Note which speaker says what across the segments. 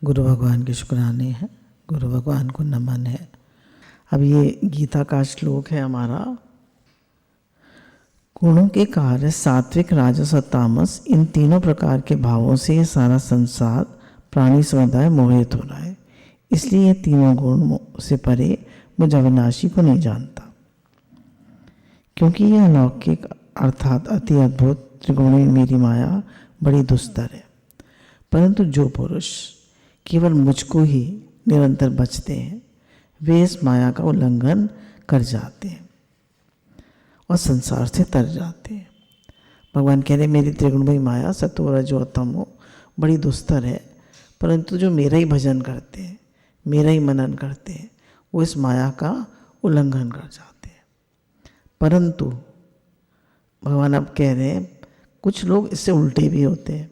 Speaker 1: गुरु भगवान के शुक्राने हैं, गुरु भगवान को नमन है। अब ये गीता का श्लोक है हमारा। गुणों के कार्य सात्विक, राजस और तामस, इन तीनों प्रकार के भावों से ये सारा संसार प्राणी समुदाय मोहित हो रहा है। इसलिए ये तीनों गुण से परे मुझ अविनाशी को नहीं जानता, क्योंकि ये अलौकिक अर्थात अति अद्भुत त्रिगुणी मेरी माया बड़ी दुस्तर है। परंतु जो पुरुष केवल मुझको ही निरंतर बचते हैं, वे इस माया का उल्लंघन कर जाते हैं और संसार से तर जाते हैं। भगवान कह रहे मेरी त्रिगुणमयी माया सत्व रजो तमो बड़ी दुस्तर है, परंतु जो मेरा ही भजन करते हैं, मेरा ही मनन करते हैं, वो इस माया का उल्लंघन कर जाते हैं। परंतु भगवान अब कह रहे हैं कुछ लोग इससे उल्टे भी होते हैं।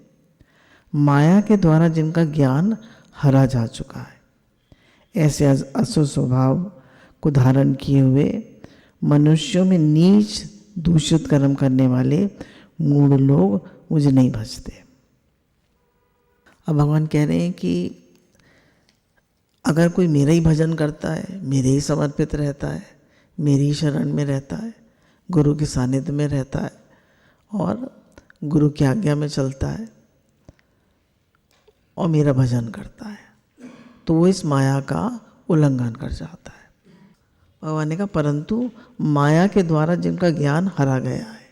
Speaker 1: माया के द्वारा जिनका ज्ञान हरा जा चुका है, ऐसे असुर स्वभाव को धारण किए हुए मनुष्यों में नीच दूषित कर्म करने वाले मूढ़ लोग मुझे नहीं भजते। अब भगवान कह रहे हैं कि अगर कोई मेरा ही भजन करता है, मेरे ही समर्पित रहता है, मेरी ही शरण में रहता है, गुरु के सानिध्य में रहता है और गुरु की आज्ञा में चलता है और मेरा भजन करता है, तो वो इस माया का उल्लंघन कर जाता है। भगवान ने कहा परंतु माया के द्वारा जिनका ज्ञान हरा गया है,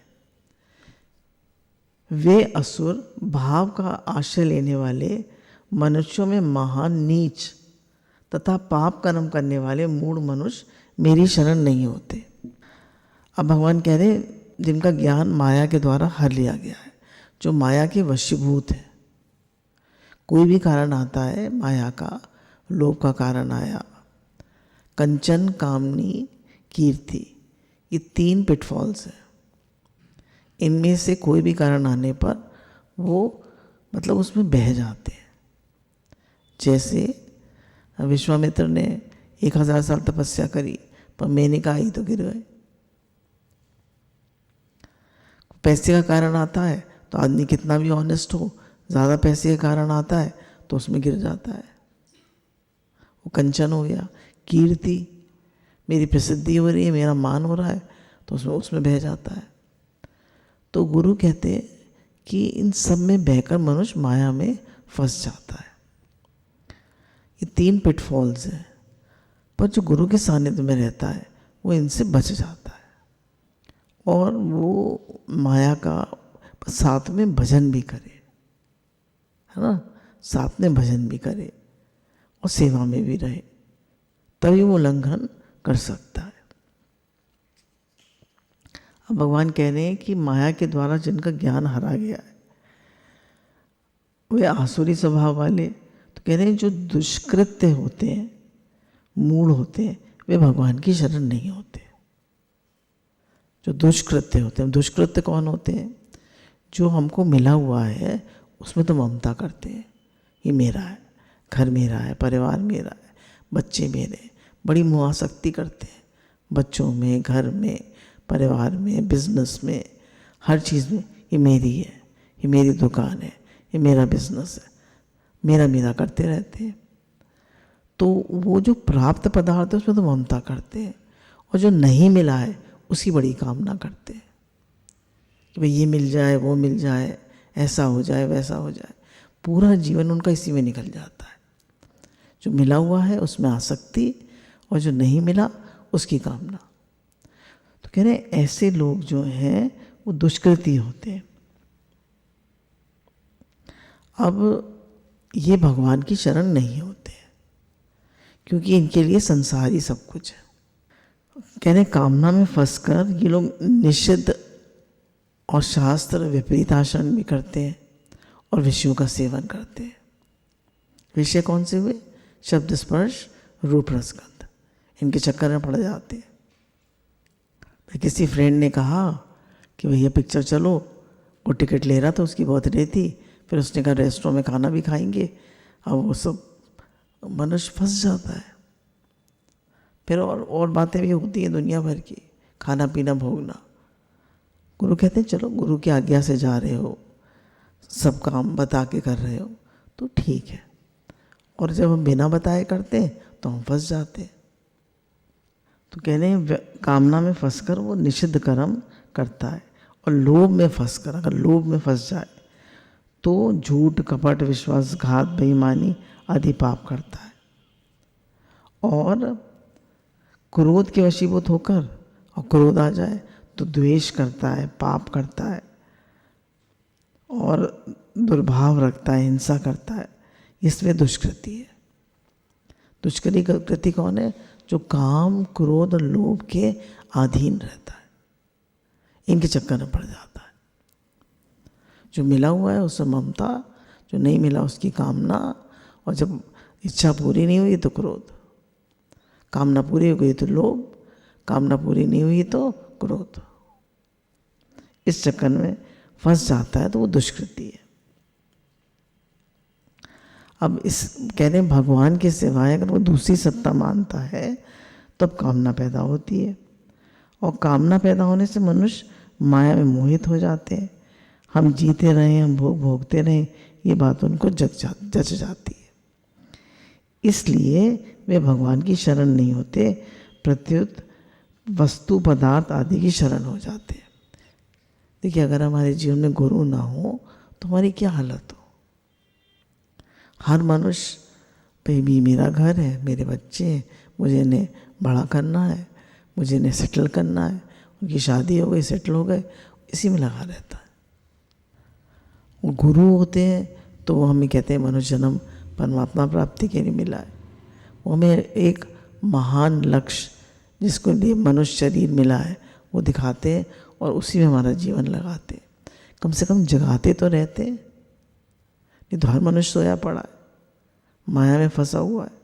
Speaker 1: वे असुर भाव का आश्रय लेने वाले मनुष्यों में महान नीच तथा पाप कर्म करने वाले मूढ़ मनुष्य मेरी शरण नहीं होते। अब भगवान कह रहे जिनका ज्ञान माया के द्वारा हर लिया गया है, जो माया के वशीभूत है। कोई भी कारण आता है माया का, लोभ का कारण आया, कंचन, कामनी, कीर्ति, ये 3 पिटफॉल्स हैं। इनमें से कोई भी कारण आने पर वो मतलब उसमें बह जाते हैं। जैसे विश्वामित्र ने 1000 साल तपस्या करी, पर मेनका आई तो गिर गए। पैसे का कारण आता है तो आदमी कितना भी ऑनेस्ट हो, ज़्यादा पैसे का कारण आता है तो उसमें गिर जाता है, वो कंचन हो गया। कीर्ति, मेरी प्रसिद्धि हो रही है, मेरा मान हो रहा है, तो उसमें बह जाता है। तो गुरु कहते हैं कि इन सब में बहकर मनुष्य माया में फंस जाता है। ये 3 पिटफॉल्स हैं, पर जो गुरु के सानिध्य में रहता है वो इनसे बच जाता है और वो माया का साथ में भजन भी करे, है ना, साथ में भजन भी करे और सेवा में भी रहे, तभी वो उल्लंघन कर सकता है। अब भगवान कह रहे हैं कि माया के द्वारा जिनका ज्ञान हरा गया है, वे आसुरी स्वभाव वाले, तो कह रहे हैं जो दुष्कृत्य होते हैं, मूढ़ होते हैं, वे भगवान की शरण नहीं होते। जो दुष्कृत्य होते हैं, दुष्कृत्य कौन होते हैं? जो हमको मिला हुआ है उसमें तो ममता करते हैं, ये मेरा है, घर मेरा है, परिवार मेरा है, बच्चे मेरे, बड़ी मोहासक्ति करते हैं बच्चों में, घर में, परिवार में, बिजनेस में, हर चीज़ में। ये मेरी है, ये मेरी दुकान है, ये मेरा बिजनेस है, मेरा मेरा करते रहते हैं। तो वो जो प्राप्त पदार्थ है उसमें तो ममता करते हैं, और जो नहीं मिला है उसकी बड़ी कामना करते हैं कि भाई ये मिल जाए, वो मिल जाए, ऐसा हो जाए, वैसा हो जाए। पूरा जीवन उनका इसी में निकल जाता है। जो मिला हुआ है उसमें आसक्ति, और जो नहीं मिला उसकी कामना। तो कह रहे हैं ऐसे लोग जो हैं वो दुष्कृति होते हैं। अब ये भगवान की शरण नहीं होते हैं, क्योंकि इनके लिए संसार ही सब कुछ है। कह रहे कामना में फंसकर ये लोग निषिद्ध और शास्त्र विपरीत आचरण भी करते हैं और विषयों का सेवन करते हैं। विषय कौन से हुए? शब्द, स्पर्श, रूप, रसगंध, इनके चक्कर में पड़ जाते हैं। तो किसी फ्रेंड ने कहा कि भैया पिक्चर चलो, वो टिकट ले रहा था, उसकी बर्थडे थी, फिर उसने कहा रेस्टोरेंट में खाना भी खाएंगे। अब वो सब मनुष्य फंस जाता है। फिर और बातें भी होती हैं दुनिया भर की, खाना पीना भोगना। गुरु कहते हैं चलो गुरु की आज्ञा से जा रहे हो, सब काम बता के कर रहे हो तो ठीक है, और जब हम बिना बताए करते हैं तो हम फंस जाते हैं। तो कह रहे हैं कामना में फंसकर वो निषिद्ध कर्म करता है, और लोभ में फंसकर, अगर लोभ में फंस जाए तो झूठ, कपट, विश्वासघात, बेईमानी आदि पाप करता है। और क्रोध के वशीभूत होकर और क्रोध आ जाए तो द्वेष करता है, पाप करता है और दुर्भाव रखता है, हिंसा करता है। इसमें दुष्कृति है। दुष्कृति कौन है? जो काम, क्रोध और लोभ के अधीन रहता है, इनके चक्कर में पड़ जाता है। जो मिला हुआ है उससे ममता, जो नहीं मिला उसकी कामना, और जब इच्छा पूरी नहीं हुई तो क्रोध, कामना पूरी हो गई तो लोभ, कामना पूरी नहीं हुई तो क्रोध। इस चक्कर में फंस जाता है तो वो दुष्कृति है। अब इस कह रहे हैं भगवान के सिवाय अगर वो दूसरी सत्ता मानता है तब कामना पैदा होती है, और कामना पैदा होने से मनुष्य माया में मोहित हो जाते हैं। हम जीते रहें, हम भोगते रहें, ये बात उनको जच जाती है। इसलिए वे भगवान की शरण नहीं होते, प्रत्युत वस्तु, पदार्थ आदि की शरण हो जाते हैं। देखिए, अगर हमारे जीवन में गुरु ना हो तो हमारी क्या हालत हो। हर मनुष्य भाई मेरा घर है, मेरे बच्चे हैं, मुझे इन्हें बड़ा करना है, मुझे इन्हें सेटल करना है, उनकी शादी हो गई, सेटल हो गए, इसी में लगा रहता है। वो गुरु होते हैं तो वो हमें कहते हैं मनुष्य जन्म परमात्मा प्राप्ति के लिए मिला है। वो हमें एक महान लक्ष्य, जिसको लिए मनुष्य शरीर मिला है, वो दिखाते हैं और उसी में हमारा जीवन लगाते हैं। कम से कम जगाते तो रहते हैं, नहीं तो हर मनुष्य सोया पड़ा है, माया में फंसा हुआ है।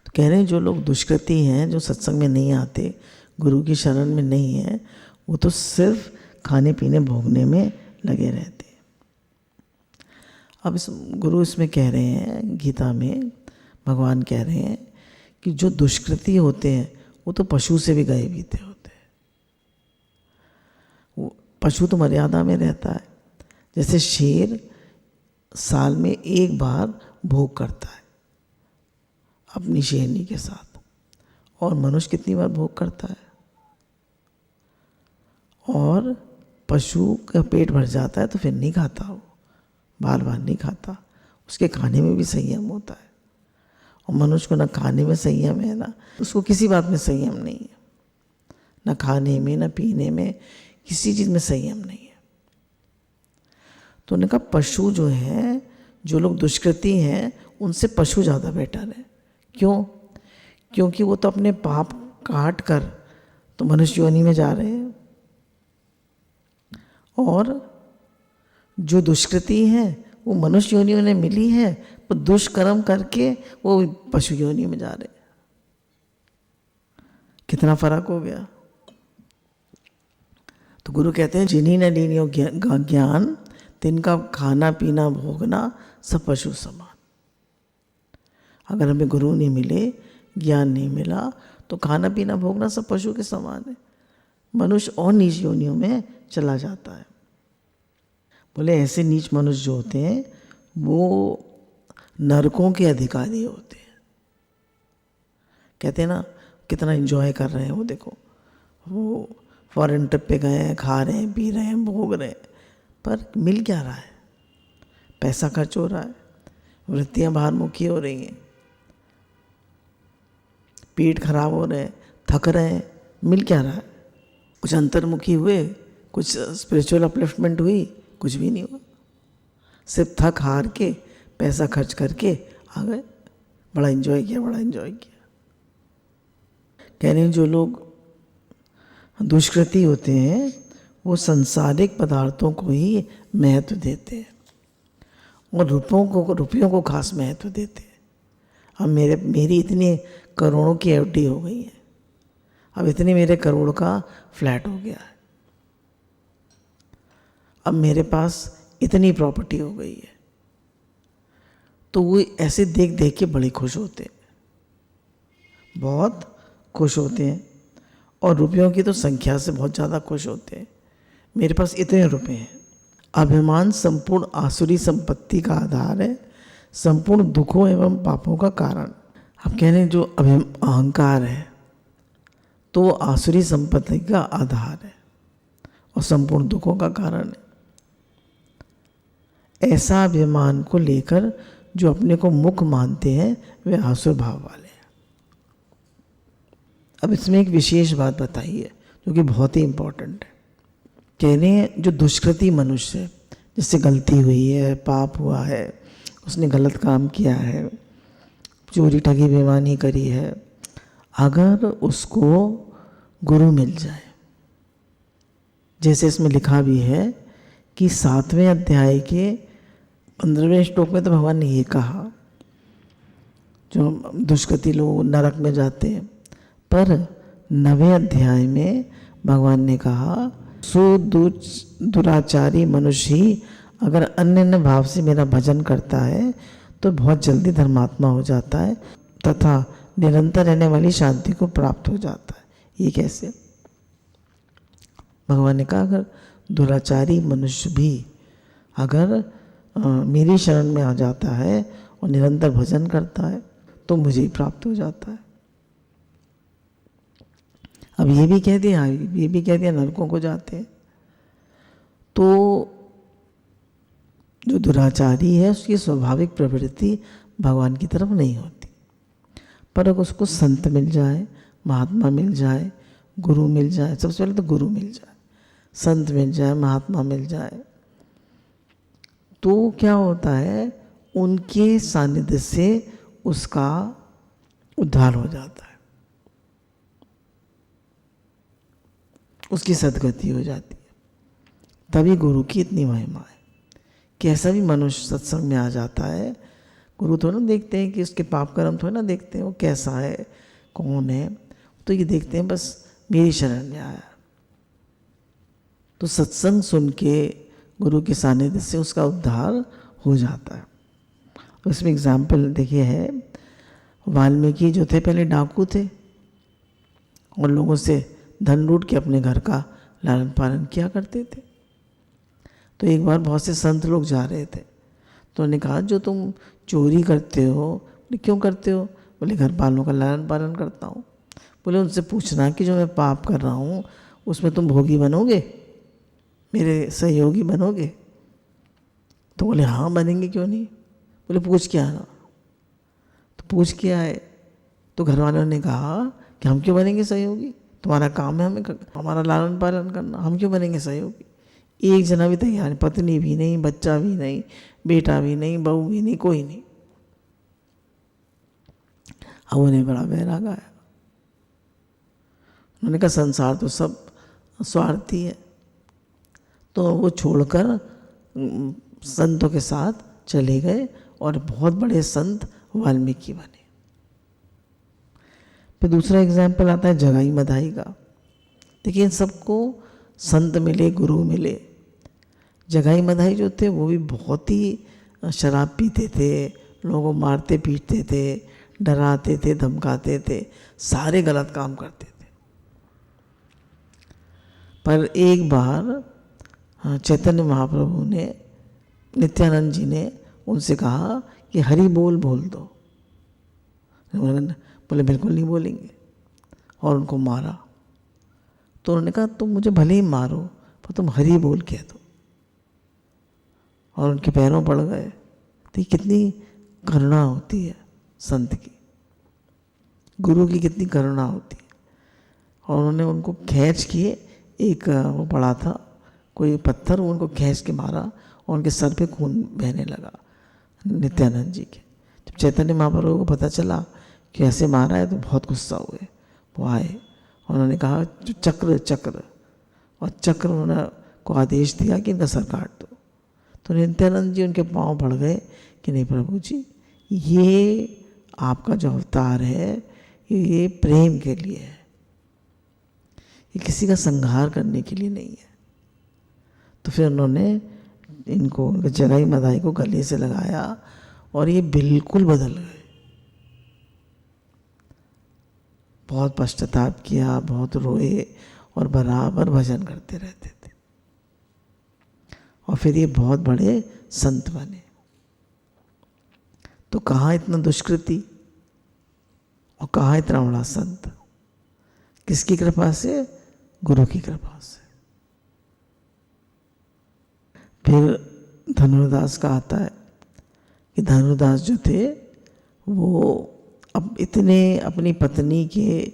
Speaker 1: तो कह रहे हैं जो लोग दुष्कृति हैं, जो सत्संग में नहीं आते, गुरु की शरण में नहीं है, वो तो सिर्फ खाने पीने भोगने में लगे रहते हैं। अब गुरु इसमें कह रहे हैं, गीता में भगवान कह रहे हैं कि जो दुष्कृति होते हैं वो तो पशु से भी गए बीते होते हैं। वो पशु तो मर्यादा में रहता है। जैसे शेर साल में एक बार भोग करता है अपनी शेरनी के साथ, और मनुष्य कितनी बार भोग करता है। और पशु का पेट भर जाता है तो फिर नहीं खाता, वो बार बार नहीं खाता, उसके खाने में भी संयम होता है। और मनुष्य को ना खाने में संयम है, ना उसको किसी बात में संयम नहीं है, ना खाने में, ना पीने में, किसी चीज़ में संयम नहीं है। तो उन्होंने कहा पशु जो हैं, जो लोग दुष्कृति हैं, उनसे पशु ज़्यादा बेटर है। क्यों? क्योंकि वो तो अपने पाप काट कर तो मनुष्य योनि में जा रहे हैं, और जो दुष्कृति हैं वो मनुष्य योनि उन्हें मिली है, पर दुष्कर्म करके वो पशु योनि में जा रहे हैं। कितना फर्क हो गया। तो गुरु कहते हैं जिन्हीं ने लीनियो ज्ञान, तिनका खाना पीना भोगना सब पशु समान। अगर हमें गुरु नहीं मिले, ज्ञान नहीं मिला, तो खाना पीना भोगना सब पशु के समान है। मनुष्य और नीच योनियों में चला जाता है। बोले ऐसे नीच मनुष्य जो होते हैं वो नरकों के अधिकारी होते हैं। कहते हैं ना, कितना एंजॉय कर रहे हैं वो, देखो वो फॉरेन ट्रिप पे गए हैं, खा रहे हैं, पी रहे हैं, भोग रहे हैं, पर मिल क्या रहा है? पैसा खर्च हो रहा है, वृत्तियां बाहरमुखी हो रही हैं, पेट खराब हो रहे हैं, थक रहे हैं, मिल क्या रहा है? कुछ अंतर्मुखी हुए, कुछ स्पिरिचुअल अपलिफ्टमेंट हुई? कुछ भी नहीं हुआ। सिर्फ थक हार के, पैसा खर्च करके आ गए, बड़ा एंजॉय किया, बड़ा एंजॉय किया। कह रहे हैं जो लोग दुष्कृति होते हैं वो सांसारिक पदार्थों को ही महत्व देते हैं, और रुपयों को खास महत्व देते हैं। अब मेरी इतनी करोड़ों की एफडी हो गई है, अब इतने मेरे करोड़ का फ्लैट हो गया है, अब मेरे पास इतनी प्रॉपर्टी हो गई है, तो वो ऐसे देख देख के बड़े खुश होते हैं, बहुत खुश होते हैं। और रुपयों की तो संख्या से बहुत ज़्यादा खुश होते हैं। मेरे पास इतने रुपए हैं। अभिमान संपूर्ण आसुरी संपत्ति का आधार है, संपूर्ण दुखों एवं पापों का कारण। आप कह रहे हैं जो अहंकार है तो वो आसुरी संपत्ति का आधार है और संपूर्ण दुखों का कारण है। ऐसा अभिमान को लेकर जो अपने को मुख मानते हैं वे आसुर भाव वाले हैं। अब इसमें एक विशेष बात बताई है जो कि बहुत ही इंपॉर्टेंट है। कह रहे हैं जो दुष्कृति मनुष्य है, जिससे गलती हुई है, पाप हुआ है, उसने गलत काम किया है, चोरी ठगी बेईमानी करी है, अगर उसको गुरु मिल जाए, जैसे इसमें लिखा भी है कि 7वें अध्याय के 15वें श्लोक में तो भगवान ने ये कहा जो दुष्कृति लोग नरक में जाते हैं, पर 9वें अध्याय में भगवान ने कहा दुराचारी मनुष्य ही अगर अन्य भाव से मेरा भजन करता है तो बहुत जल्दी धर्मात्मा हो जाता है तथा निरंतर रहने वाली शांति को प्राप्त हो जाता है। ये कैसे? भगवान ने कहा अगर दुराचारी मनुष्य भी अगर मेरी शरण में आ जाता है और निरंतर भजन करता है तो मुझे ही प्राप्त हो जाता है। अब ये भी कह दिया नरकों को जाते हैं। तो जो दुराचारी है उसकी स्वाभाविक प्रवृत्ति भगवान की तरफ नहीं होती, पर अगर उसको संत मिल जाए, महात्मा मिल जाए, गुरु मिल जाए, सबसे पहले तो गुरु मिल जाए, संत मिल जाए, महात्मा मिल जाए, तो क्या होता है उनके सानिध्य से उसका उद्धार हो जाता है, उसकी सद्गति हो जाती है। तभी गुरु की इतनी महिमा है कि ऐसा भी मनुष्य सत्संग में आ जाता है, गुरु थोड़ा ना देखते हैं कि उसके पाप कर्म थोड़ा ना देखते हैं वो कैसा है, कौन है, तो ये देखते हैं बस मेरी शरण में आया। तो सत्संग सुन के गुरु के सानिध्य से उसका उद्धार हो जाता है। उसमें एग्जाम्पल देखिए है, वाल्मीकि जो थे पहले डाकू थे और लोगों से धन लूट के अपने घर का लालन पालन किया करते थे। तो एक बार बहुत से संत लोग जा रहे थे तो उन्होंने कहा जो तुम चोरी करते हो, बोले क्यों करते हो? बोले घर वालों का लालन पालन करता हूँ। बोले उनसे पूछना कि जो मैं पाप कर रहा हूँ उसमें तुम भोगी बनोगे, मेरे सहयोगी बनोगे? तो बोले हाँ बनेंगे, क्यों नहीं। बोले पूछ के आना। तो पूछ के आए तो घर वालों ने कहा कि हम क्यों बनेंगे सहयोगी, तुम्हारा काम है हमारा लालन पालन करना, हम क्यों बनेंगे सहयोगी। एक जना भी तैयार नहीं, पत्नी भी नहीं, बच्चा भी नहीं, बेटा भी नहीं, बहू भी नहीं, कोई नहीं। अब उन्हें बड़ा वैराग आया। उन्होंने कहा संसार तो सब स्वार्थी है। तो वो छोड़कर संतों के साथ चले गए और बहुत बड़े संत वाल्मीकि बने। फिर दूसरा एग्जाम्पल आता है जगाई मधाई का। देखिए इन सबको संत मिले, गुरु मिले। जगाई मधाई जो थे वो भी बहुत ही शराब पीते थे, लोगों को मारते पीटते थे, डराते थे, धमकाते थे, सारे गलत काम करते थे। पर एक बार चैतन्य महाप्रभु ने, नित्यानंद जी ने उनसे कहा कि हरि बोल बोल दो। बोले बिल्कुल नहीं बोलेंगे और उनको मारा। तो उन्होंने कहा तुम मुझे भले ही मारो पर तुम हरि बोल कह दो, और उनके पैरों पड़ गए। तो कितनी करुणा होती है संत की, गुरु की कितनी करुणा होती है। और उन्होंने उनको खींच के एक वो पड़ा था कोई पत्थर, उनको खींच के मारा और उनके सर पे खून बहने लगा नित्यानंद जी के। जब चैतन्य महाप्रभु को पता चला कि ऐसे मारा है तो बहुत गुस्सा हुए। वो आए और उन्होंने कहा चक्र चक्र, और चक्र उन्होंने को आदेश दिया कि इनका सर काट दो। तो नित्यानंद जी उनके पांव पड़ गए कि नहीं प्रभु जी, ये आपका जो अवतार है ये प्रेम के लिए है, ये किसी का संहार करने के लिए नहीं है। तो फिर उन्होंने इनको जगाई मधाई को गले से लगाया और ये बिल्कुल बदल गए। बहुत पश्चाताप किया, बहुत रोए और बराबर भजन करते रहते थे और फिर ये बहुत बड़े संत बने। तो कहाँ इतना दुष्कृति और कहाँ इतना बड़ा संत? किसकी कृपा से? गुरु की कृपा से। फिर धनुर्दास का आता है कि धनुर्दास जो थे वो अब इतने अपनी पत्नी के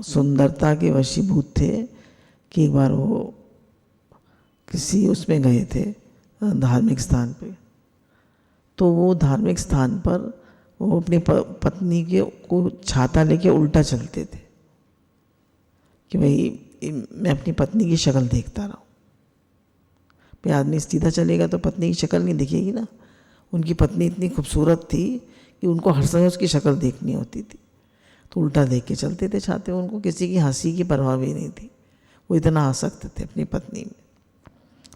Speaker 1: सुंदरता के वशीभूत थे कि एक बार वो किसी उसमें गए थे धार्मिक स्थान पे। तो वो धार्मिक स्थान पर वो अपनी पत्नी के को छाता लेके उल्टा चलते थे कि भाई मैं अपनी पत्नी की शक्ल देखता रहूं। भाई आदमी सीधा चलेगा तो पत्नी की शक्ल नहीं दिखेगी ना। उनकी पत्नी इतनी खूबसूरत थी कि उनको हर समय उसकी शक्ल देखनी होती थी, तो उल्टा देख के चलते थे छाते। उनको किसी की हंसी की परवाह भी नहीं थी, वो इतना आसक्त थे अपनी पत्नी में।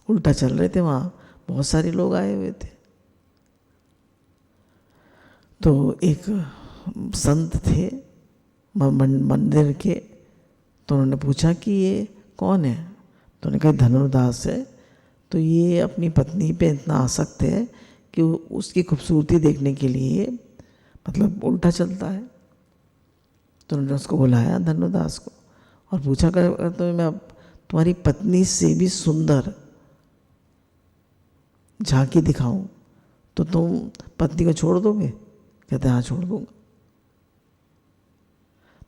Speaker 1: उल्टा चल रहे थे, वहाँ बहुत सारे लोग आए हुए थे। तो एक संत थे मंदिर के, तो उन्होंने पूछा कि ये कौन है? तो उन्होंने कहा धनुर्दास है। तो ये अपनी पत्नी पे इतना आसक्त है कि उसकी खूबसूरती देखने के लिए मतलब उल्टा चलता है। तो उन्होंने उसको बुलाया धनुर्दास को और पूछा कर तो मैं अब तुम्हारी पत्नी से भी सुंदर झांकी दिखाऊं तो तुम पत्नी को छोड़ दोगे? कहते हाँ छोड़ दूंगा।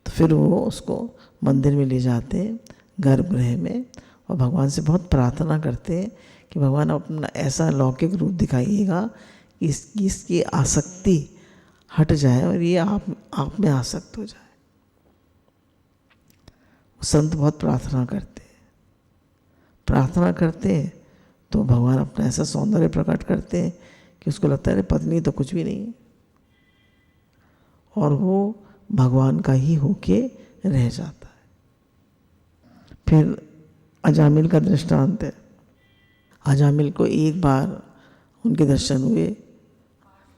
Speaker 1: तो फिर वो उसको मंदिर में ले जाते गर्भगृह में और भगवान से बहुत प्रार्थना करते कि भगवान अपना ऐसा लौकिक रूप दिखाइएगा कि इसकी आसक्ति हट जाए और ये आप में आसक्त हो जाए। संत बहुत प्रार्थना करते तो भगवान अपना ऐसा सौंदर्य प्रकट करते हैं कि उसको लगता है पत्नी तो कुछ भी नहीं है और वो भगवान का ही होके रह जाता है। फिर अजामिल का दृष्टांत है। अजामिल को एक बार उनके दर्शन हुए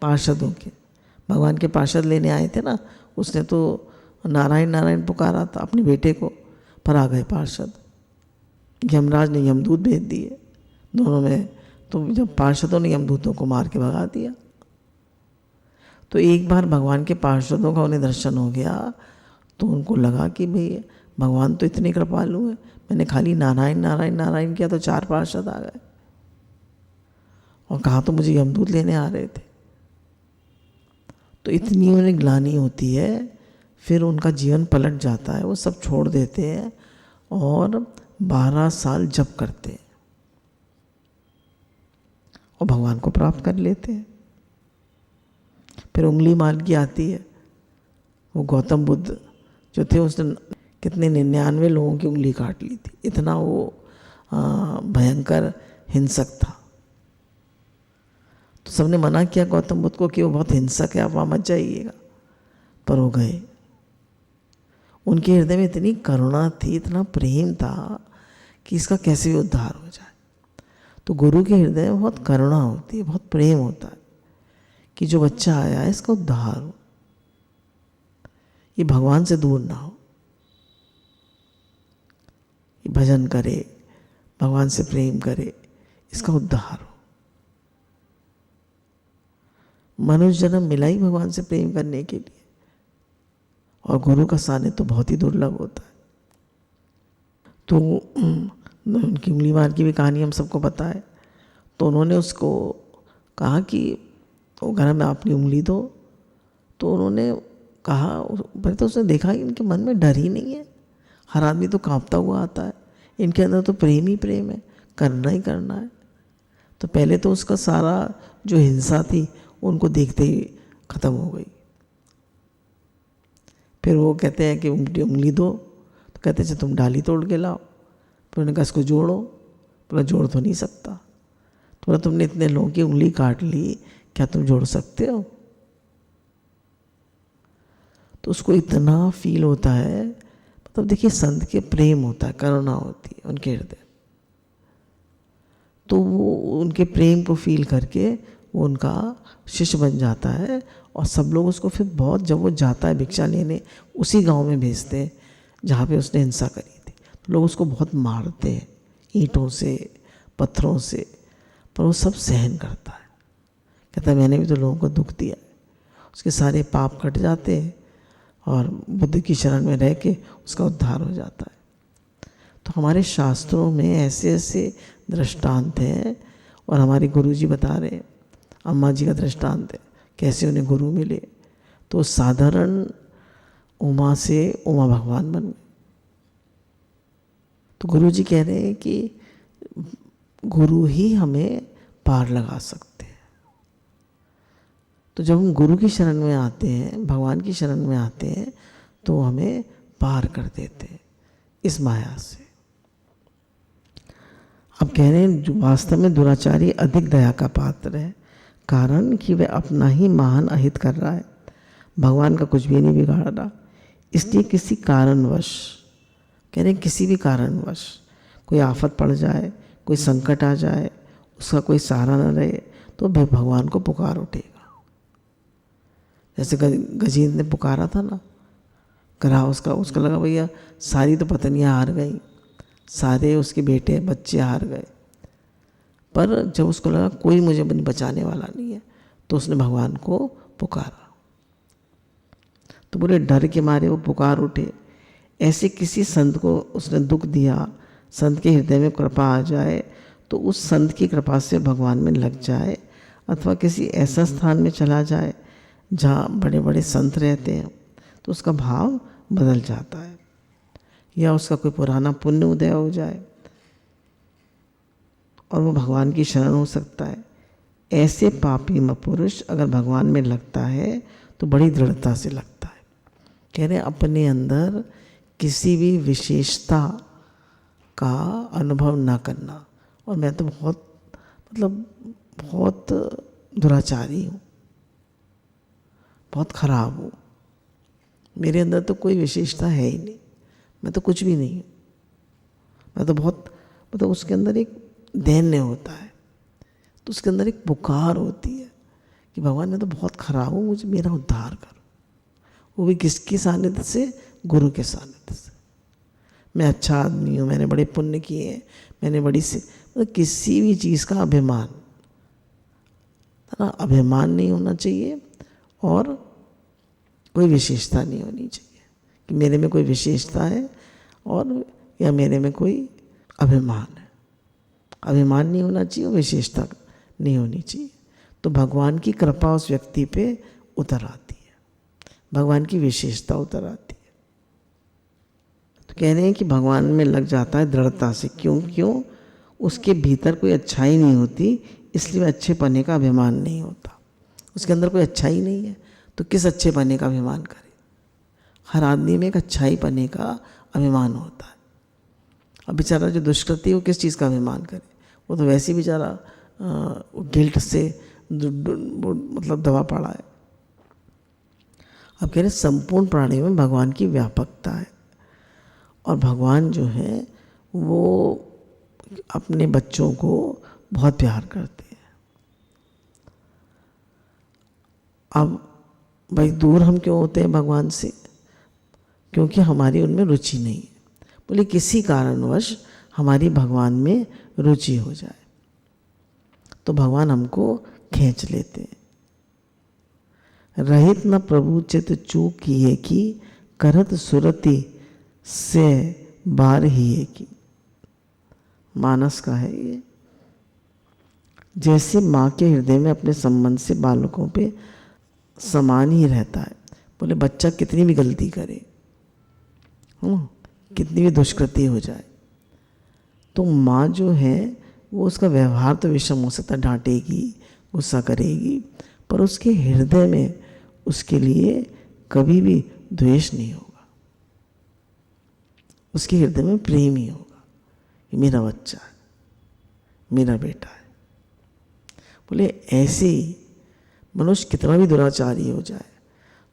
Speaker 1: पार्षदों के। भगवान के पार्षद लेने आए थे ना, उसने तो नारायण नारायण पुकारा था अपने बेटे को, पर आ गए पार्षद। यमराज ने यमदूत भेज दिए दोनों में, तो जब पार्षदों ने यमदूतों को मार के भगा दिया। तो एक बार भगवान के पार्षदों का उन्हें दर्शन हो गया तो उनको लगा कि भाई भगवान तो इतने कृपालु है, मैंने खाली नारायण नारायण नारायण किया तो 4 पार्षद आ गए और कहा तो मुझे यमदूत लेने आ रहे थे। तो इतनी उन्हें ग्लानि होती है, फिर उनका जीवन पलट जाता है, वो सब छोड़ देते हैं और 12 साल जप करते हैं और भगवान को प्राप्त कर लेते हैं। फिर उंगली माल की आती है। वो गौतम बुद्ध जो थे उसने कितने 99 लोगों की उंगली काट ली थी, इतना वो भयंकर हिंसक था। तो सबने मना किया गौतम बुद्ध को कि वो बहुत हिंसक है, आप वहाँ मत जाइएगा, पर वो गए। उनके हृदय में इतनी करुणा थी, इतना प्रेम था कि इसका कैसे भी उद्धार हो जाए। तो गुरु के हृदय में बहुत करुणा होती है, बहुत प्रेम होता है कि जो बच्चा आया है इसका उद्धार हो, ये भगवान से दूर ना हो, ये भजन करे, भगवान से प्रेम करे, इसका उद्धार हो। मनुष्य जन्म मिला ही भगवान से प्रेम करने के लिए और गुरु का सानिध्य तो बहुत ही दुर्लभ होता है। तो उनकी उंगली मार की भी कहानी हम सबको पता है। तो उन्होंने उसको कहा कि वो घर में अपनी उंगली दो। तो उन्होंने कहा, पहले तो उसने देखा कि इनके मन में डर ही नहीं है, हर आदमी तो कांपता हुआ आता है, इनके अंदर तो प्रेम ही प्रेम है, करना ही करना है। तो पहले तो उसका सारा जो हिंसा थी उनको देखते ही ख़त्म हो गई। फिर वो कहते हैं कि उंगली दो, तो कहते हैं तुम डाली तोड़ के लाओ। फिर उन्होंने कहा इसको जोड़ो। बोला जोड़ तो नहीं सकता। तो बोला तुमने इतने लोगों की उंगली काट ली, क्या तुम जोड़ सकते हो? तो उसको इतना फील होता है, मतलब देखिए संत के प्रेम होता है, करुणा होती है उनके हृदय। तो वो उनके प्रेम को फील करके वो उनका शिष्य बन जाता है और सब लोग उसको फिर बहुत, जब वो जाता है भिक्षा लेने, उसी गांव में भेजते हैं जहाँ पे उसने हिंसा करी थी। तो लोग उसको बहुत मारते हैं ईंटों से, पत्थरों से, पर वो सब सहन करता है कहता है मैंने भी तो लोगों को दुख दिया है। उसके सारे पाप कट जाते हैं और बुद्ध की शरण में रह के उसका उद्धार हो जाता है। तो हमारे शास्त्रों में ऐसे ऐसे दृष्टांत हैं और हमारे गुरुजी बता रहे हैं, अम्मा जी का दृष्टांत है कैसे उन्हें गुरु मिले। तो साधारण उमा से उमा भगवान बन गए। तो गुरुजी कह रहे हैं कि गुरु ही हमें पार लगा सकते हैं। तो जब हम गुरु की शरण में आते हैं, भगवान की शरण में आते हैं, तो हमें पार कर देते हैं इस माया से। अब कह रहे हैं जो वास्तव में दुराचारी अधिक दया का पात्र है, कारण कि वह अपना ही महान अहित कर रहा है, भगवान का कुछ भी नहीं बिगाड़ रहा। इसलिए किसी कारणवश, कह रहे हैं किसी भी कारणवश कोई आफत पड़ जाए, कोई संकट आ जाए, उसका कोई सहारा न रहे, तो वह भगवान को पुकार उठेगा। जैसे गजेंद्र ने पुकारा था ना, करा उसका लगा भैया सारी तो पत्नियां हार गई, सारे उसके बेटे बच्चे हार गए, पर जब उसको लगा कोई मुझे बचाने वाला नहीं है, तो उसने भगवान को पुकारा। तो बोले डर के मारे वो पुकार उठे। ऐसे किसी संत को उसने दुख दिया, संत के हृदय में कृपा आ जाए, तो उस संत की कृपा से भगवान में लग जाए, अथवा किसी ऐसा स्थान में चला जाए जहाँ बड़े बड़े संत रहते हैं, तो उसका भाव बदल जाता है, या उसका कोई पुराना पुण्य उदय हो जाए और वो भगवान की शरण हो सकता है। ऐसे पापी पुरुष अगर भगवान में लगता है तो बड़ी दृढ़ता से लगता है। कह रहे अपने अंदर किसी भी विशेषता का अनुभव ना करना। और मैं तो बहुत दुराचारी हूँ, बहुत खराब हूँ, मेरे अंदर तो कोई विशेषता है ही नहीं, मैं तो कुछ भी नहीं हूँ। मैं तो बहुत उसके अंदर एक दैन्य होता है, तो उसके अंदर एक पुकार होती है कि भगवान मैं तो बहुत खराब हूँ, मुझे मेरा उद्धार करो। वो भी किसके सानिध्य से? गुरु के सानिध्य से। मैं अच्छा आदमी हूँ, मैंने बड़े पुण्य किए हैं, मैंने बड़ी से किसी भी चीज़ का अभिमान अभिमान नहीं होना चाहिए, और कोई विशेषता नहीं होनी चाहिए कि मेरे में कोई विशेषता है और या मेरे में कोई अभिमान है। अभिमान नहीं होना चाहिए और विशेषता नहीं होनी चाहिए। तो भगवान की कृपा उस व्यक्ति पे उतर आती है, भगवान की विशेषता उतर आती है। तो कह रहे हैं कि भगवान में लग जाता है दृढ़ता से। क्यों? उसके भीतर कोई अच्छाई नहीं होती, इसलिए अच्छे पने का अभिमान नहीं होता। उसके अंदर कोई अच्छाई नहीं है, तो किस अच्छे पने का अभिमान करे? हर आदमी में एक अच्छाई पने का अभिमान होता है। अब बेचारा जो दुष्कृति वो किस चीज़ का अभिमान करे? वो तो वैसे ही बेचारा गिल्ट से दबा पड़ा है। अब कह रहे संपूर्ण प्राणियों में भगवान की व्यापकता है, और भगवान जो है वो अपने बच्चों को बहुत प्यार करते हैं। अब भाई दूर हम क्यों होते हैं भगवान से? क्योंकि हमारी उनमें रुचि नहीं है। बोले किसी कारणवश हमारी भगवान में रुचि हो जाए तो भगवान हमको खींच लेते हैं। रहित न प्रभु चित चूक किए की, करत सुरति से बार ही की। मानस का है ये। जैसे माँ के हृदय में अपने संबंध से बालकों पे समान ही रहता है। बोले बच्चा कितनी भी गलती करे, कितनी भी दुष्कृति हो जाए, तो माँ जो है वो उसका व्यवहार तो विषम हो सकता है, डांटेगी, गुस्सा करेगी, पर उसके हृदय में उसके लिए कभी भी द्वेष नहीं होगा। उसके हृदय में प्रेम ही होगा। ये मेरा बच्चा है, मेरा बेटा है। बोले ऐसे ही मनुष्य कितना भी दुराचारी हो जाए,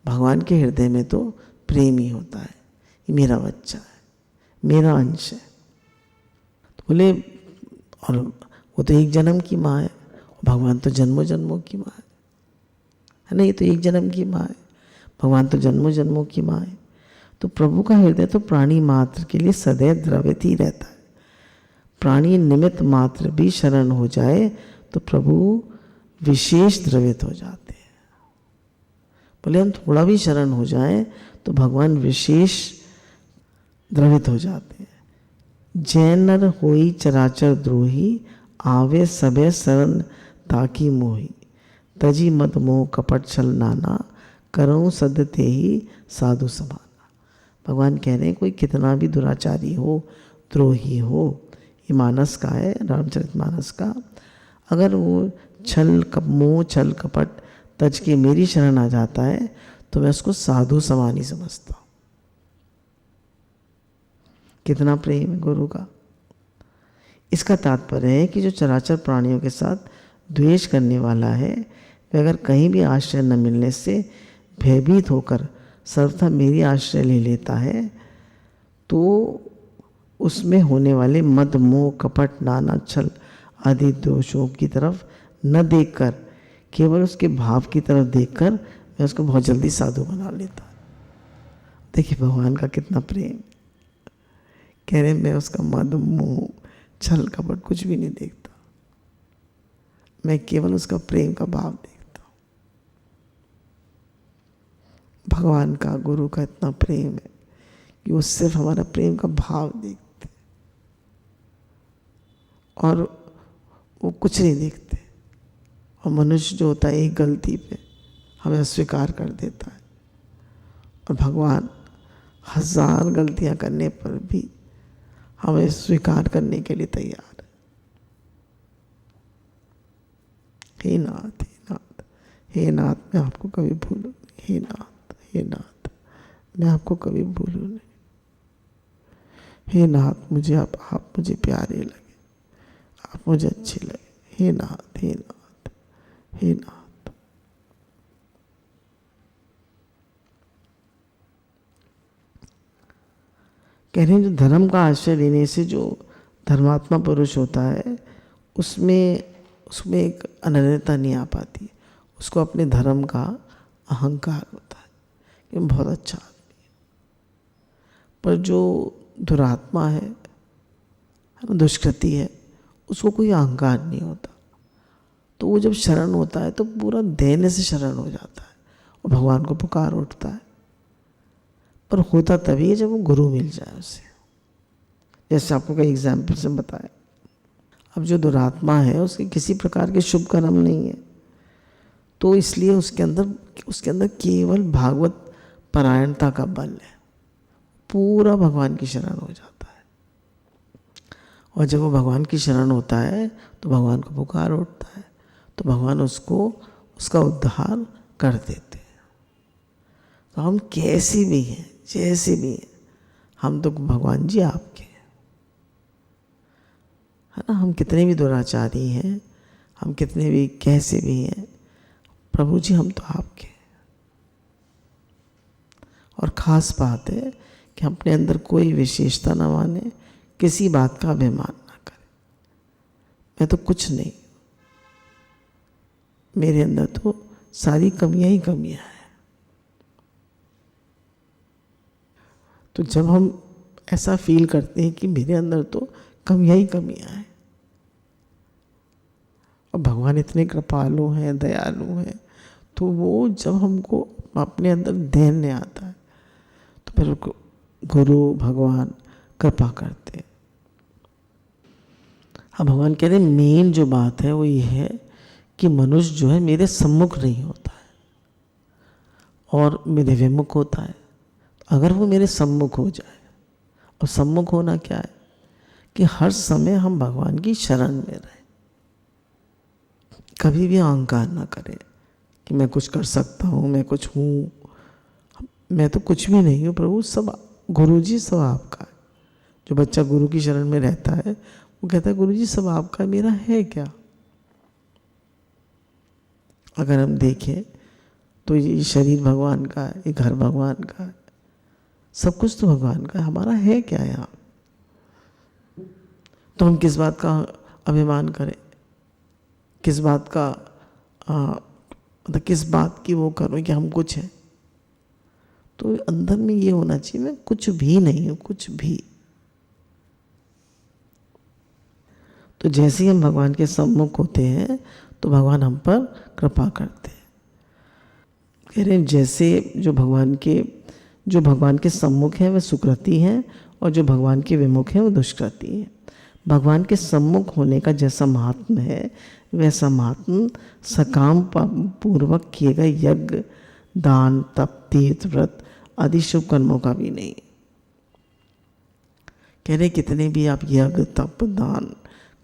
Speaker 1: भगवान के हृदय में तो प्रेम ही होता है। ये मेरा बच्चा है, मेरा अंश है। तो बोले और वो तो एक जन्म की माँ है, भगवान तो जन्मों जन्मों की माँ है ना। ये तो एक जन्म की माँ है, भगवान तो जन्मों जन्मों की माँ है। तो प्रभु का हृदय तो प्राणी मात्र के लिए सदैव द्रवित ही रहता है। प्राणी निमित्त मात्र भी शरण हो जाए तो प्रभु विशेष द्रवित हो जाते हैं। बोले हम थोड़ा भी शरण हो जाएं तो भगवान विशेष द्रवित हो जाते हैं। जैन नर होई चराचर द्रोही, आवे सबे शरण ताकी मोही, तजी मत मोह कपट छल नाना, करऊं सदते ही साधु समाना। भगवान कह रहे हैं कोई कितना भी दुराचारी हो, द्रोही हो, ये मानस का है, रामचरितमानस का, अगर वो मोह छल कपट तज के मेरी शरण आ जाता है तो मैं उसको साधु समान ही समझता हूँ। कितना प्रेम है गुरु का। इसका तात्पर्य है कि जो चराचर प्राणियों के साथ द्वेष करने वाला है, वह अगर कहीं भी आश्रय न मिलने से भयभीत होकर सर्वथा मेरी आश्रय ले लेता है तो उसमें होने वाले मद मोह कपट नाना छल आदि दोषों की तरफ न देखकर, केवल उसके भाव की तरफ देखकर मैं उसको बहुत जल्दी साधु बना लेता। देखिए भगवान का कितना प्रेम। कह रहे मैं उसका मद मोह छल कपट कुछ भी नहीं देखता, मैं केवल उसका प्रेम का भाव देखता हूँ। भगवान का, गुरु का इतना प्रेम है कि वो सिर्फ हमारा प्रेम का भाव देखते और वो कुछ नहीं देखते। और मनुष्य जो होता है एक गलती पे हमें अस्वीकार कर देता है, और भगवान 1000 गलतियां करने पर भी हमें स्वीकार करने के लिए तैयार है। हे नाथ, हे नाथ, हे नाथ, मैं आपको कभी भूलूं नहीं। हे नाथ, हे नाथ, मैं आपको कभी भूलूं नहीं। हे नाथ, मुझे आप मुझे प्यारे लगे, आप मुझे अच्छे लगे। हे नाथ, हे नाथ, हे नाथ। कह रहे हैं जो धर्म का आश्रय लेने से जो धर्मात्मा पुरुष होता है उसमें एक अनन्यता नहीं आ पाती, उसको अपने धर्म का अहंकार होता है कि मैं बहुत अच्छा आदमी है। पर जो दुरात्मा है दुष्कृति है, उसको कोई अहंकार नहीं होता, तो वो जब शरण होता है तो पूरा देने से शरण हो जाता है और भगवान को पुकार उठता है। पर होता तभी है जब वो गुरु मिल जाए उसे। जैसे आपको कई एग्जाम्पल से बताया, अब जो दुरात्मा है उसके किसी प्रकार के शुभ कर्म नहीं है, तो इसलिए उसके अंदर केवल भागवत परायणता का बल है, पूरा भगवान की शरण हो जाता है। और जब वो भगवान की शरण होता है तो भगवान को पुकार उठता है, तो भगवान उसका उद्धार कर देते हैं। तो हम कैसे भी हैं, जैसे भी हैं, हम तो भगवान जी आपके हैं, है ना। हम कितने भी दुराचारी हैं, हम कितने भी कैसे भी हैं, प्रभु जी हम तो आपके हैं। और ख़ास बात है कि हम अपने अंदर कोई विशेषता न माने, किसी बात का अभिमान ना करें। मैं तो कुछ नहीं, मेरे अंदर तो सारी कमियां ही कमियां हैं। तो जब हम ऐसा फील करते हैं कि मेरे अंदर तो कमियां ही कमियां हैं और भगवान इतने कृपालु हैं, दयालु हैं, तो वो जब हमको अपने अंदर देने आता है तो फिर गुरु भगवान कृपा करते हैं। अब भगवान कह रहे मेन जो बात है वो ये है कि मनुष्य जो है मेरे सम्मुख नहीं होता है और मेरे विमुख होता है। अगर वो मेरे सम्मुख हो जाए, और सम्मुख होना क्या है कि हर समय हम भगवान की शरण में रहें, कभी भी अहंकार ना करें कि मैं कुछ कर सकता हूँ, मैं कुछ हूँ, मैं तो कुछ भी नहीं हूँ प्रभु, सब गुरु जी सब आपका है। जो बच्चा गुरु की शरण में रहता है वो कहता है गुरु जी सब आपका, मेरा है क्या। अगर हम देखें तो ये शरीर भगवान का है, ये घर भगवान का है, सब कुछ तो भगवान का है, हमारा है क्या यहाँ। तो हम किस बात का अभिमान करें, किस बात का मतलब किस बात की वो करो कि हम कुछ हैं। तो अंदर में ये होना चाहिए मैं कुछ भी नहीं हूँ, कुछ भी। तो जैसे ही हम भगवान के सम्मुख होते हैं तो भगवान हम पर कृपा करते हैं। कह रहे हैं जैसे जो भगवान के सम्मुख है वह सुकृति है, और जो भगवान के विमुख है वो दुष्कृति है। भगवान के सम्मुख होने का जैसा महात्म है, वैसा महात्म सकाम पूर्वक किए गए यज्ञ, दान, तप, तीर्थ, व्रत आदि शुभ कर्मों का भी नहीं। कह रहे कितने भी आप यज्ञ, तप, दान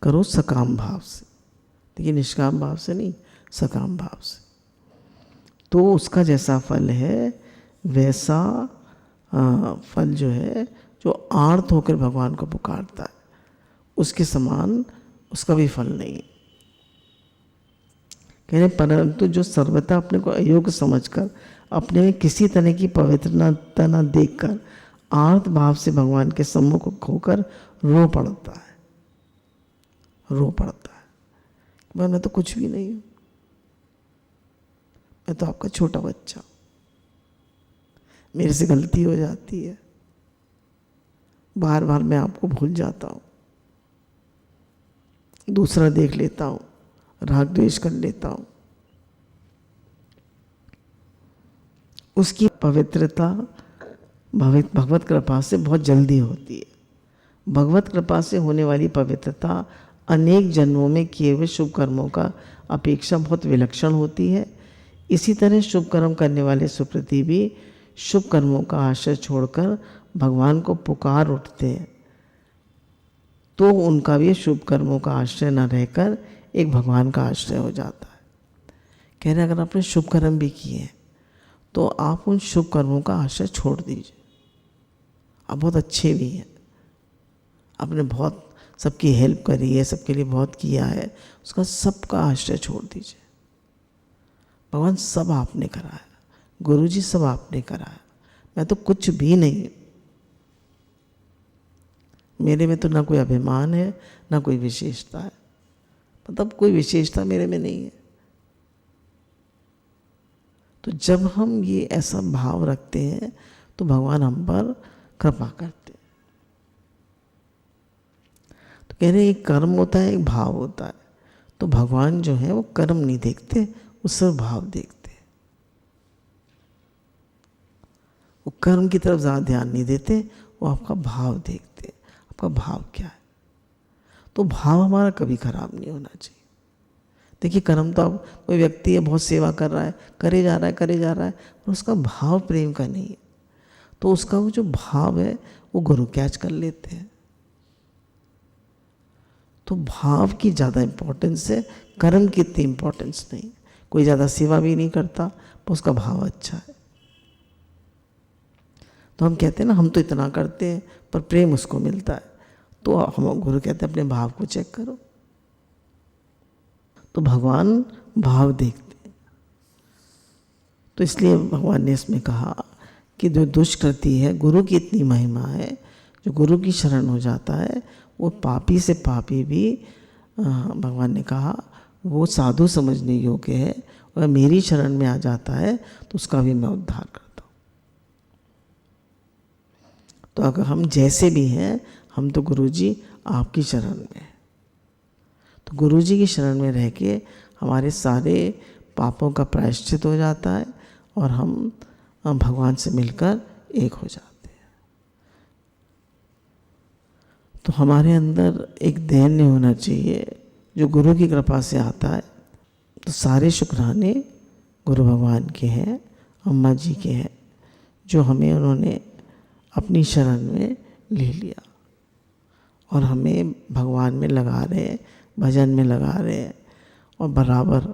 Speaker 1: करो सकाम भाव से, देखिए निष्काम भाव से नहीं, सकाम भाव से, तो उसका जैसा फल है वैसा फल जो है, जो आर्त होकर भगवान को पुकारता है, उसके समान उसका भी फल नहीं। कह रहे परंतु जो सर्वथा अपने को अयोग्य समझकर, अपने में किसी तरह की पवित्रता न देखकर आर्त भाव से भगवान के सम्मुख होकर रो पड़ता है, मैं तो कुछ भी नहीं हूँ, मैं तो आपका छोटा बच्चा, मेरे से गलती हो जाती है, बार बार मैं आपको भूल जाता हूँ, दूसरा देख लेता हूँ, राग द्वेष कर लेता हूँ। उसकी पवित्रता भगवत कृपा से बहुत जल्दी होती है। भगवत कृपा से होने वाली पवित्रता अनेक जन्मों में किए हुए शुभ कर्मों का अपेक्षा बहुत विलक्षण होती है। इसी तरह शुभ कर्म करने वाले सुकृति भी शुभ कर्मों का आश्रय छोड़कर भगवान को पुकार उठते हैं, तो उनका भी शुभ कर्मों का आश्रय न रहकर एक भगवान का आश्रय हो जाता है। कह रहे अगर आपने शुभ कर्म भी किए हैं तो आप उन शुभ कर्मों का आश्रय छोड़ दीजिए। आप बहुत अच्छे भी हैं, आपने बहुत सबकी हेल्प करी है, सबके लिए बहुत किया है, उसका सबका आश्रय छोड़ दीजिए। भगवान सब आपने कराया, गुरुजी सब आपने कराया, मैं तो कुछ भी नहीं, मेरे में तो ना कोई अभिमान है ना कोई विशेषता है, मतलब कोई विशेषता मेरे में नहीं है। तो जब हम ये ऐसा भाव रखते हैं तो भगवान हम पर कृपा करते हैं। तो कह रहे एक कर्म होता है, एक भाव होता है, तो भगवान जो है वो कर्म नहीं देखते, वो सिर्फ भाव देखते हैं। वो कर्म की तरफ ज़्यादा ध्यान नहीं देते, वो आपका भाव देखते हैं, आपका भाव क्या है। तो भाव हमारा कभी खराब नहीं होना चाहिए। देखिए कर्म तो अब कोई व्यक्ति है बहुत सेवा कर रहा है, करे जा रहा है, और उसका भाव प्रेम का नहीं है, तो उसका वो जो भाव है वो गुरु कैच कर लेते हैं। तो भाव की ज़्यादा इम्पोर्टेंस है, कर्म की इतनी इम्पोर्टेंस नहीं। कोई ज़्यादा सेवा भी नहीं करता पर उसका भाव अच्छा है, तो हम कहते हैं ना हम तो इतना करते हैं पर प्रेम उसको मिलता है, तो हम गुरु कहते हैं अपने भाव को चेक करो। तो भगवान भाव देखते हैं, तो इसलिए भगवान ने इसमें कहा कि जो दुष्कृति है, गुरु की इतनी महिमा है, जो गुरु की शरण हो जाता है वो पापी से पापी भी भगवान ने कहा वो साधु समझने योग्य है, और मेरी शरण में आ जाता है तो उसका भी मैं उद्धार करता हूँ। तो अगर हम जैसे भी हैं, हम तो गुरुजी आपकी शरण में हैं, तो गुरुजी की शरण में रह के हमारे सारे पापों का प्रायश्चित हो जाता है और हम भगवान से मिलकर एक हो जाते हैं। तो हमारे अंदर एक दैन्य होना चाहिए जो गुरु की कृपा से आता है। तो सारे शुक्राने गुरु भगवान के हैं, अम्मा जी के हैं, जो हमें उन्होंने अपनी शरण में ले लिया और हमें भगवान में लगा रहे हैं, भजन में लगा रहे हैं और बराबर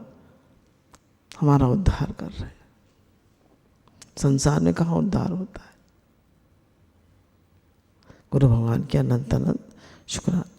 Speaker 1: हमारा उद्धार कर रहे हैं। संसार में कहाँ उद्धार होता है। गुरु भगवान के अनंत अनंत शुक्राने।